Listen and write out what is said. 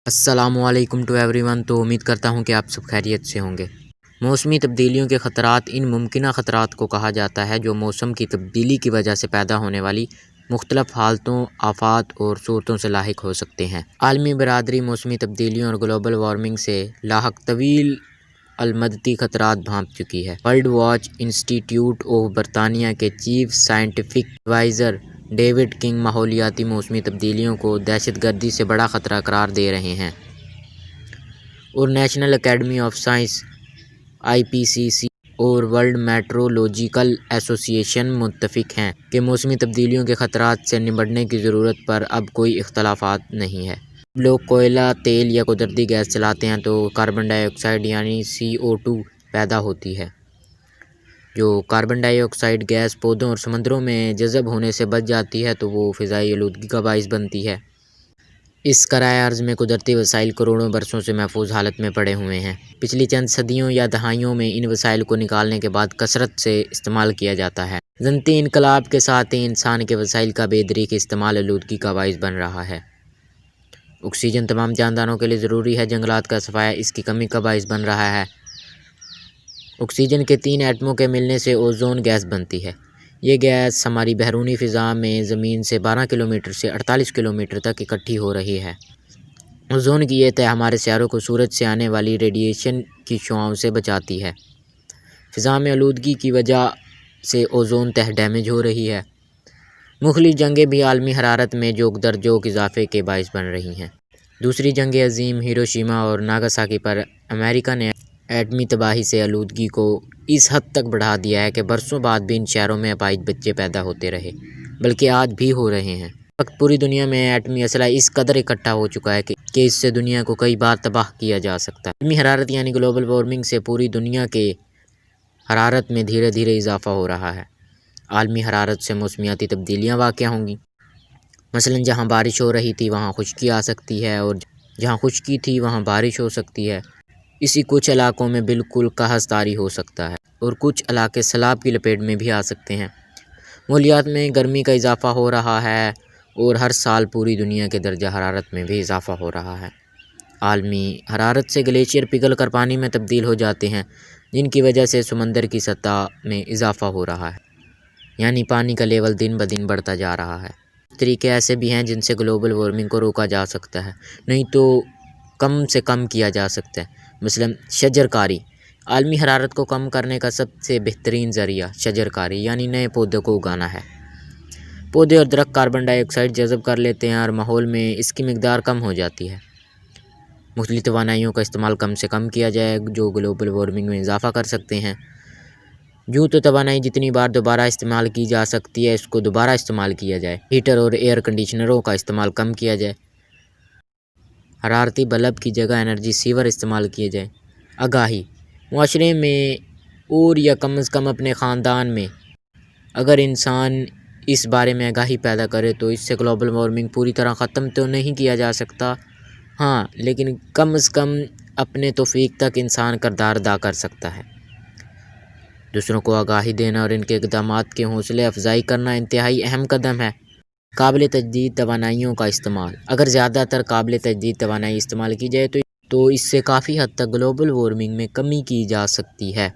السلام علیکم to every one. تو امید کرتا ہوں کہ آپ سب خیریت سے ہوں گے۔ موسمی تبدیلیوں کے خطرات ان ممکنہ خطرات کو کہا جاتا ہے جو موسم کی تبدیلی کی وجہ سے پیدا ہونے والی مختلف حالتوں، آفات اور صورتوں سے لاحق ہو سکتے ہیں۔ عالمی برادری موسمی تبدیلیوں اور گلوبل وارمنگ سے لاحق طویل المدتی خطرات بھانپ چکی ہے۔ ورلڈ واچ انسٹی ٹیوٹ آف برطانیہ کے chief scientific adviser David King ماحولیاتی موسمی تبدیلیوں کو دہشت گردی سے بڑا خطرہ قرار دے رہے ہیں، اور national academy of science (IPCC) اور ورلڈ میٹرولوجیکل ایسوسی ایشن متفق ہیں کہ موسمی تبدیلیوں کے خطرات سے نمٹنے کی ضرورت پر اب کوئی اختلافات نہیں ہے۔ جب لوگ کوئلہ، تیل یا قدرتی گیس چلاتے ہیں تو کاربن ڈائی آکسائڈ یعنی CO2 پیدا ہوتی ہے۔ جو کاربن ڈائی آکسائڈ گیس پودوں اور سمندروں میں جذب ہونے سے بچ جاتی ہے تو وہ فضائی آلودگی کا باعث بنتی ہے۔ اس کرۂ ارض میں قدرتی وسائل کروڑوں برسوں سے محفوظ حالت میں پڑے ہوئے ہیں۔ پچھلی چند صدیوں یا دہائیوں میں ان وسائل کو نکالنے کے بعد کثرت سے استعمال کیا جاتا ہے۔ صنعتی انقلاب کے ساتھ ہی انسان کے وسائل کا بے دریغ استعمال آلودگی کا باعث بن رہا ہے۔ آکسیجن تمام جانداروں کے لیے ضروری ہے، جنگلات کا صفایا اس کی کمی کا باعث بن رہا ہے۔ آکسیجن کے 3 ایٹموں کے ملنے سے اوزون گیس بنتی ہے۔ یہ گیس ہماری بیرونی فضا میں زمین سے 12 کلومیٹر سے 48 کلومیٹر تک اکٹھی ہو رہی ہے۔ اوزون کی یہ تہہ ہمارے سیاروں کو سورج سے آنے والی ریڈیشن کی شعاؤں سے بچاتی ہے۔ فضا میں آلودگی کی وجہ سے اوزون تہہ ڈیمیج ہو رہی ہے۔ مختلف جنگیں بھی عالمی حرارت میں جوک در جوک اضافے کے باعث بن رہی ہیں۔ دوسری جنگ عظیم ہیروشیما اور ناگاساکی پر امریکہ نے ایٹمی تباہی سے آلودگی کو اس حد تک بڑھا دیا ہے کہ برسوں بعد بھی ان شہروں میں اپاہج بچے پیدا ہوتے رہے، بلکہ آج بھی ہو رہے ہیں۔ اس وقت پوری دنیا میں ایٹمی اسلحہ اس قدر اکٹھا ہو چکا ہے کہ اس سے دنیا کو کئی بار تباہ کیا جا سکتا ہے۔ عالمی حرارت یعنی گلوبل وارمنگ سے پوری دنیا کے حرارت میں دھیرے دھیرے اضافہ ہو رہا ہے۔ عالمی حرارت سے موسمیاتی تبدیلیاں واقع ہوں گی۔ مثلاً جہاں بارش ہو رہی تھی وہاں خشکی آ سکتی ہے، اور جہاں خشکی تھی وہاں بارش ہو سکتی ہے۔ اسی کچھ علاقوں میں بالکل قحط طاری ہو سکتا ہے، اور کچھ علاقے سیلاب کی لپیٹ میں بھی آ سکتے ہیں۔ ماحولیات میں گرمی کا اضافہ ہو رہا ہے، اور ہر سال پوری دنیا کے درجہ حرارت میں بھی اضافہ ہو رہا ہے۔ عالمی حرارت سے گلیشیئر پگھل کر پانی میں تبدیل ہو جاتے ہیں، جن کی وجہ سے سمندر کی سطح میں اضافہ ہو رہا ہے، یعنی پانی کا لیول دن بدن بڑھتا جا رہا ہے۔ طریقے ایسے بھی ہیں جن سے گلوبل وارمنگ کو روکا جا سکتا ہے، نہیں تو کم سے کم کیا جا سکتا ہے۔ مثلاً شجر کاری۔ عالمی حرارت کو کم کرنے کا سب سے بہترین ذریعہ شجر کاری یعنی نئے پودوں کو اگانا ہے۔ پودے اور درخت کاربن ڈائی آکسائڈ جذب کر لیتے ہیں اور ماحول میں اس کی مقدار کم ہو جاتی ہے۔ مختلف توانائیوں کا استعمال کم سے کم کیا جائے جو گلوبل وارمنگ میں اضافہ کر سکتے ہیں۔ یوں تو توانائی جتنی بار دوبارہ استعمال کی جا سکتی ہے اس کو دوبارہ استعمال کیا جائے۔ ہیٹر اور ایئر کنڈیشنروں کا استعمال کم کیا جائے۔ حرارتی بلب کی جگہ انرجی سیور استعمال کیے جائیں۔ آگاہی۔ معاشرے میں اور یا کم از کم اپنے خاندان میں اگر انسان اس بارے میں آگاہی پیدا کرے تو اس سے گلوبل وارمنگ پوری طرح ختم تو نہیں کیا جا سکتا، ہاں لیکن کم از کم اپنے توفیق تک انسان کردار ادا کر سکتا ہے۔ دوسروں کو آگاہی دینا اور ان کے اقدامات کی حوصلہ افزائی کرنا انتہائی اہم قدم ہے۔ قابل تجدید توانائیوں کا استعمال۔ اگر زیادہ تر قابل تجدید توانائی استعمال کی جائے تو اس سے کافی حد تک گلوبل وارمنگ میں کمی کی جا سکتی ہے۔